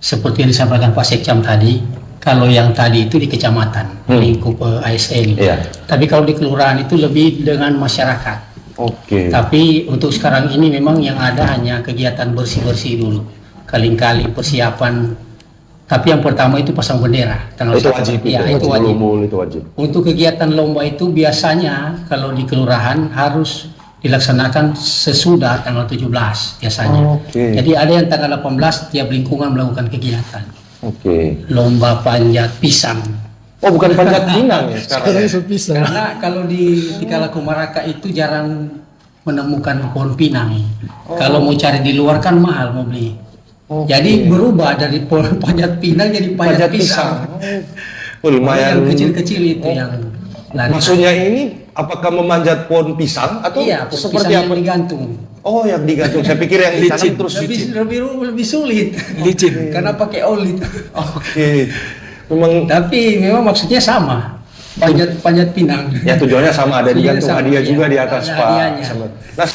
seperti yang disampaikan Pak Sekcam tadi, kalau yang tadi itu di kecamatan, lingkup ASN. Iya. Tapi kalau di kelurahan itu lebih dengan masyarakat. Oke. Tapi untuk sekarang ini memang yang ada hanya kegiatan bersih-bersih dulu. Kali-kali persiapan. Tapi yang pertama itu pasang bendera. Itu wajib. Ya, itu wajib. Itu wajib. Untuk kegiatan lomba itu biasanya kalau di kelurahan harus dilaksanakan sesudah tanggal 17 biasanya. Oke. Jadi ada yang tanggal 18 tiap lingkungan melakukan kegiatan. Oke. Lomba panjat pisang. Oh, bukan panjat pinang ya sekarang. Karena kalau di Kalakumaraka itu jarang menemukan pohon pinang. Kalau mau cari di luar kan mahal mau beli. Jadi berubah dari pohon panjat pinang jadi panjat pisang. Lumayan. Yang kecil-kecil itu yang lari. Maksudnya ini apakah memanjat pohon pisang atau Iya, pohon seperti pisang apa? yang digantung. Oh, yang digantung. Saya pikir yang ditanam terus Lebih sulit. Licin. Karena pakai oli. Oke. Memang maksudnya sama. Panjat pinang. Ya tujuannya sama, ada Tujuannya digantung sama, hadiah iya. juga di atas Ada Pak. hadiahnya. Nah,